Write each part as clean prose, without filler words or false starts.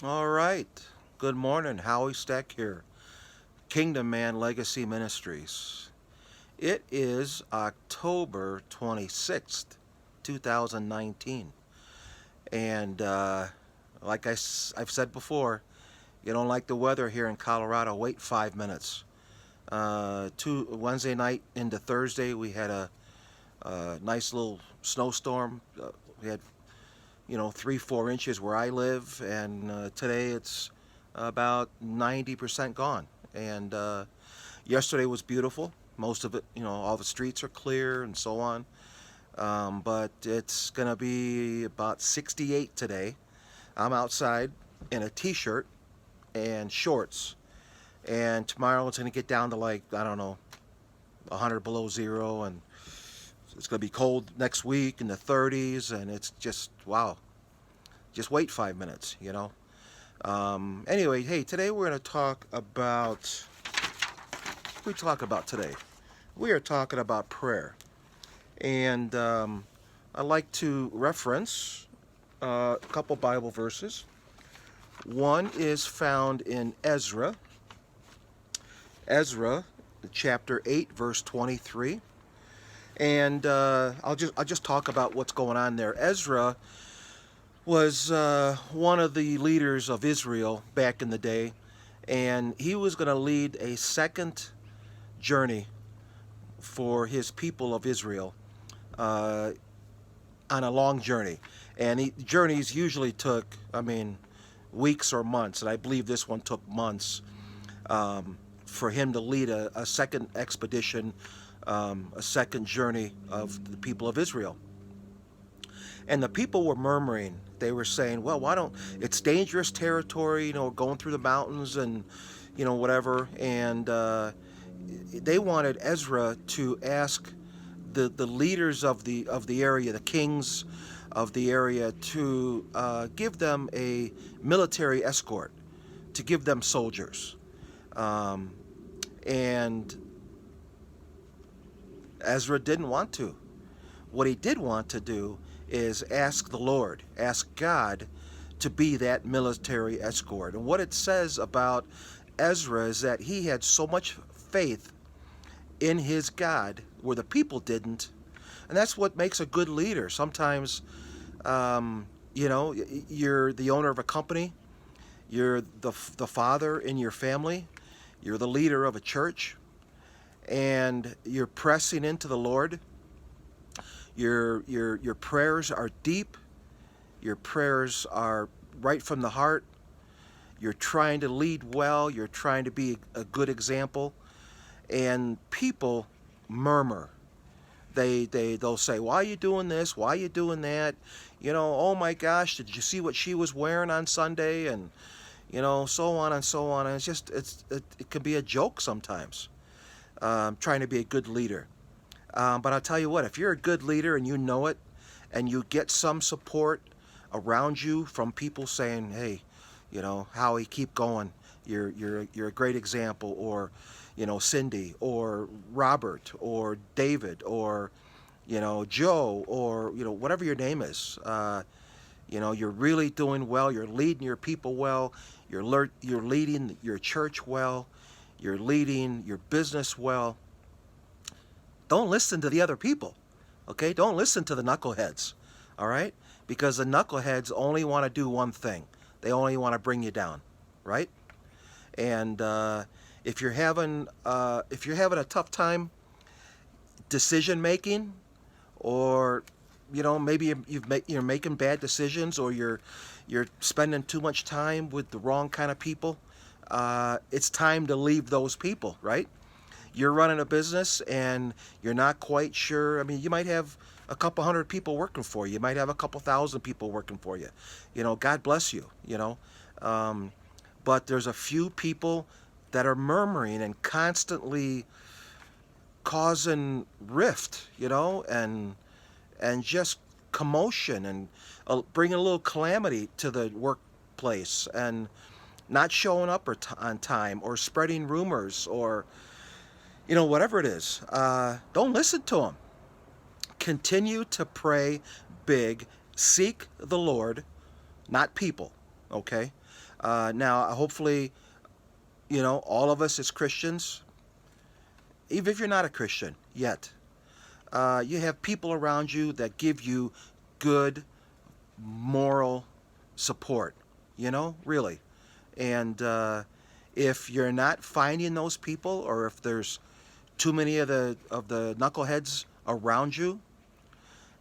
All right. Good morning. Howie Steck here. Kingdom Man Legacy Ministries. It is October 26th, 2019. And like I've said before, you don't like the weather here in Colorado, wait 5 minutes. Wednesday night into Thursday, we had a nice little snowstorm. We had 3, 4 inches where I live, and today it's about 90% gone. And yesterday was beautiful. Most of it, all the streets are clear and so on. But it's gonna be about 68 today. I'm outside in a t-shirt and shorts, and tomorrow it's gonna get down to, like, I don't know, 100 below zero, and it's gonna be cold next week in the 30s, and it's just wow. Just wait 5 minutes. Anyway, hey, today we're going to talk about. We talk about today. We are talking about prayer, and I like to reference a couple Bible verses. One is found in Ezra, chapter 8, verse 23, and I'll just talk about what's going on there. Ezra was one of the leaders of Israel back in the day, and he was going to lead a second journey for his people of Israel uh, on a long journey. And journeys usually took, weeks or months, and I believe this one took months for him to lead a second expedition, a second journey of the people of Israel. And the people were murmuring. They were saying, well, why don't, it's dangerous territory, going through the mountains and, whatever. And they wanted Ezra to ask the leaders of the area, the kings of the area, to give them a military escort, to give them soldiers. Um, and Ezra didn't want to. What he did want to do is ask the Lord, ask God to be that military escort. And what it says about Ezra is that he had so much faith in his God where the people didn't. And that's what makes a good leader. Sometimes, you're the owner of a company, you're the father in your family, you're the leader of a church, and you're pressing into the Lord. Your prayers are deep. Your prayers are right from the heart. You're trying to lead well. You're trying to be a good example. And people murmur. They'll say, "Why are you doing this? Why are you doing that? Oh my gosh, did you see what she was wearing on Sunday?" And so on and so on. And it can be a joke sometimes. Trying to be a good leader. But I'll tell you what, if you're a good leader and you know it, and you get some support around you from people saying, "Hey, Howie, keep going. You're a great example," or Cindy, or Robert, or David, or Joe, or whatever your name is. You're really doing well. You're leading your people well. You're leading your church well. You're leading your business well. Don't listen to the other people, okay? Don't listen to the knuckleheads, all right? Because the knuckleheads only want to do one thing. They only want to bring you down, right? And if you're having a tough time decision making, or maybe you're making bad decisions, or you're spending too much time with the wrong kind of people, it's time to leave those people, right? You're running a business and you're not quite sure. You might have a couple hundred people working for you. You might have a couple thousand people working for you. God bless you. Um, but there's a few people that are murmuring and constantly causing rift, and just commotion, and bringing a little calamity to the workplace, and not showing up on time, or spreading rumors, or whatever it is. Don't listen to them. Continue to pray big. Seek the Lord, not people. Okay. Now, hopefully, all of us as Christians, even if you're not a Christian yet, you have people around you that give you good moral support, really. And if you're not finding those people, or if there's too many of the knuckleheads around you,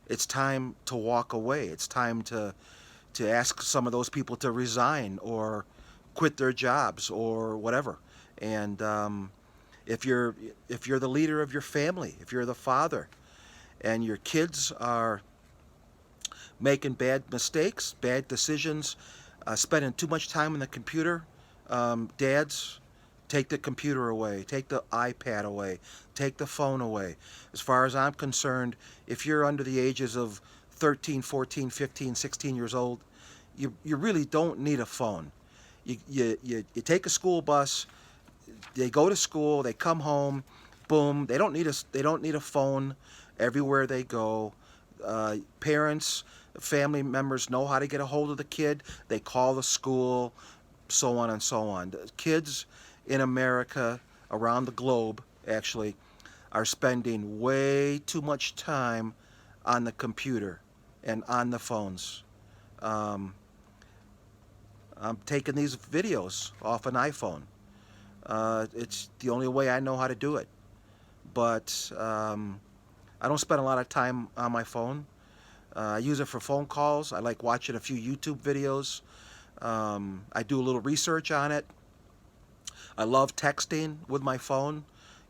it's time to walk away. It's time to ask some of those people to resign or quit their jobs or whatever. And if you're the leader of your family, if you're the father, and your kids are making bad mistakes, bad decisions, spending too much time on the computer, dads, take the computer away, take the iPad away, take the phone away. As far as I'm concerned, if you're under the ages of 13, 14, 15, 16 years old, you really don't need a phone. You take a school bus, they go to school, they come home, boom, they don't need a phone everywhere they go. Parents, family members know how to get a hold of the kid. They call the school, so on and so on. The kids in America, around the globe, actually, are spending way too much time on the computer and on the phones. Um, I'm taking these videos off an iPhone. It's the only way I know how to do it. But I don't spend a lot of time on my phone. I use it for phone calls. I like watching a few YouTube videos. I do a little research on it. I love texting with my phone.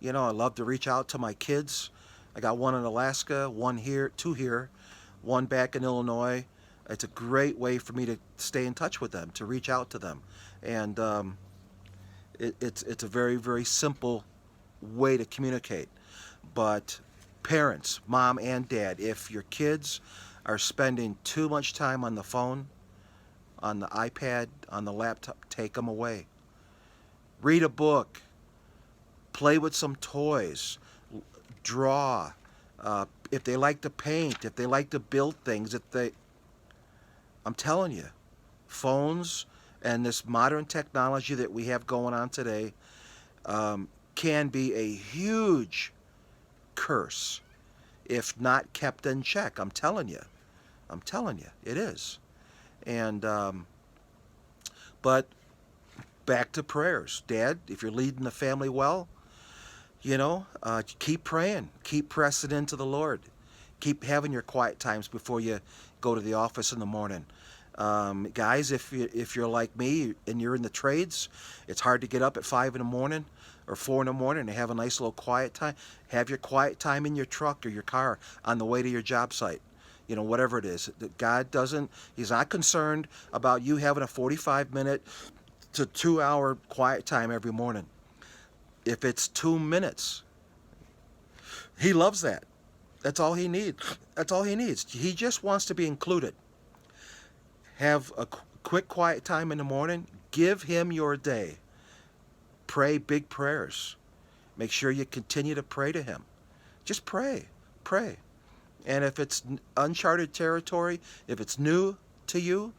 I love to reach out to my kids. I got one in Alaska, one here, two here, one back in Illinois. It's a great way for me to stay in touch with them, to reach out to them. And it's a very, very simple way to communicate. But parents, mom and dad, if your kids are spending too much time on the phone, on the iPad, on the laptop, take them away. Read a book, play with some toys, draw. If they like to paint, if they like to build things, I'm telling you, phones and this modern technology that we have going on today can be a huge curse if not kept in check. I'm telling you, it is. And but back to prayers, Dad. If you're leading the family well, keep praying, keep pressing into the Lord, keep having your quiet times before you go to the office in the morning. Guys, if you're like me and you're in the trades, it's hard to get up at 5 in the morning or 4 in the morning and have a nice little quiet time. Have your quiet time in your truck or your car on the way to your job site. Whatever it is. He's not concerned about you having a 45-minute to 2-hour quiet time every morning. If it's 2 minutes, he loves that. That's all he needs. He just wants to be included. Have a quick quiet time in the morning. Give him your day. Pray big prayers. Make sure you continue to pray to him. Just pray. Pray. And if it's uncharted territory, if it's new to you,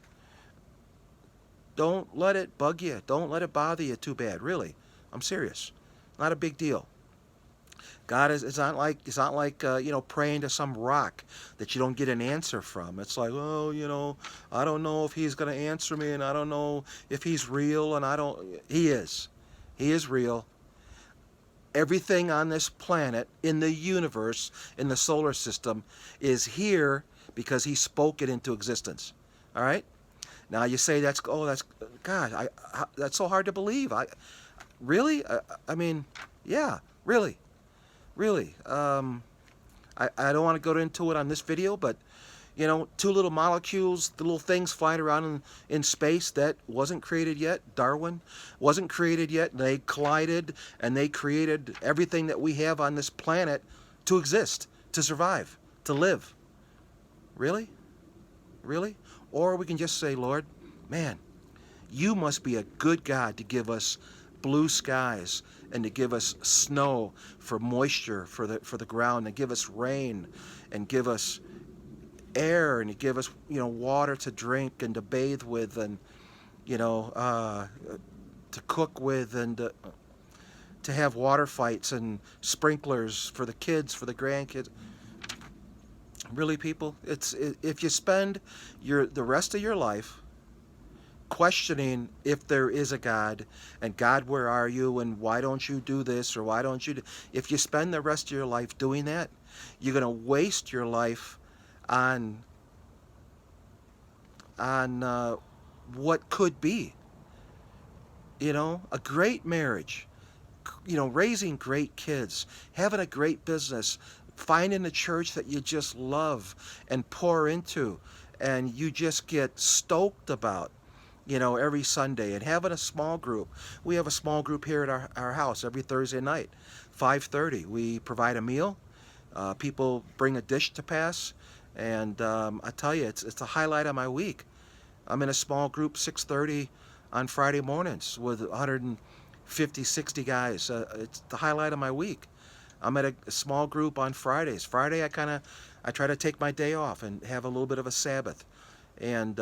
don't let it bug you. Don't let it bother you too bad, really. I'm serious. Not a big deal. God is, it's not like praying to some rock that you don't get an answer from. It's like, I don't know if he's going to answer me, and I don't know if he's real, and he is. He is real. Everything on this planet, in the universe, in the solar system, is here because he spoke it into existence. All right? Now you say that's God, that's so hard to believe. Really? I mean, yeah, really. Really. I don't want to go into it on this video, but two little molecules, the little things flying around in space that wasn't created yet. Darwin wasn't created yet. They collided and they created everything that we have on this planet to exist, to survive, to live. Really? Really? Or we can just say, Lord, man, you must be a good God to give us blue skies and to give us snow for moisture for the ground, and give us rain and give us air and to give us water to drink and to bathe with, and you know, to cook with, and to have water fights and sprinklers for the kids, for the grandkids. Really, people, if you spend the rest of your life questioning if there is a God, and God, where are you, and why don't you do this, or why don't you do, if you spend the rest of your life doing that, you're going to waste your life on on what could be, a great marriage, raising great kids, having a great business, finding a church that you just love and pour into, and you just get stoked about, every Sunday, and having a small group. We have a small group here at our house every Thursday night, 5:30. We provide a meal. People bring a dish to pass, and I tell you, it's a highlight of my week. I'm in a small group 6:30 on Friday mornings with 150, 60 guys. It's the highlight of my week. I'm at a small group on Fridays. Friday, I try to take my day off and have a little bit of a Sabbath, and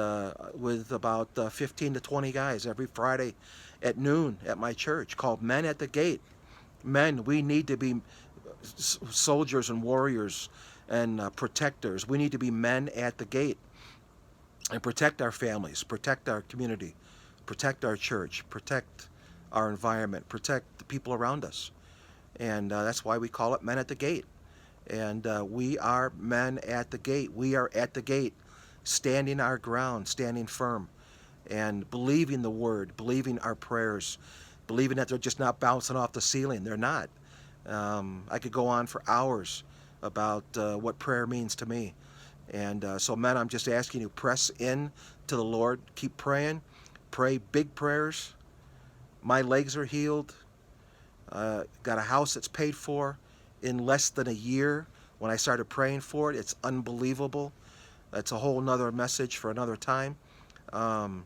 with about 15 to 20 guys every Friday at noon at my church, called Men at the Gate. Men, we need to be soldiers and warriors and protectors. We need to be men at the gate and protect our families, protect our community, protect our church, protect our environment, protect the people around us. And that's why we call it Men at the Gate. And we are men at the gate. We are at the gate, standing our ground, standing firm, and believing the word, believing our prayers, believing that they're just not bouncing off the ceiling. They're not. I could go on for hours about what prayer means to me. And so, men, I'm just asking you, press in to the Lord. Keep praying. Pray big prayers. My legs are healed. Got a house that's paid for in less than a year. When I started praying for it, it's unbelievable. That's a whole nother message for another time. Um,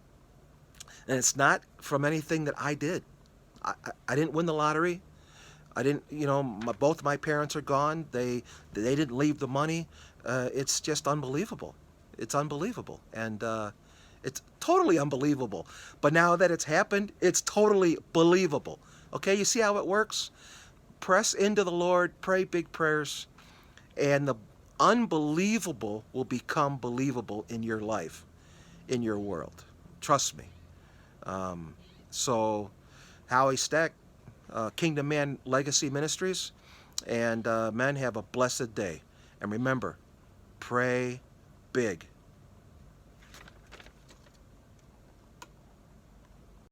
and it's not from anything that I did. I didn't win the lottery. I didn't, both my parents are gone. They didn't leave the money. It's just unbelievable. It's unbelievable, and it's totally unbelievable. But now that it's happened, it's totally believable. Okay, you see how it works? Press into the Lord, pray big prayers, and the unbelievable will become believable in your life, in your world. Trust me. Um, so, Howie Stack, Kingdom Man Legacy Ministries, and men, have a blessed day. And remember, pray big.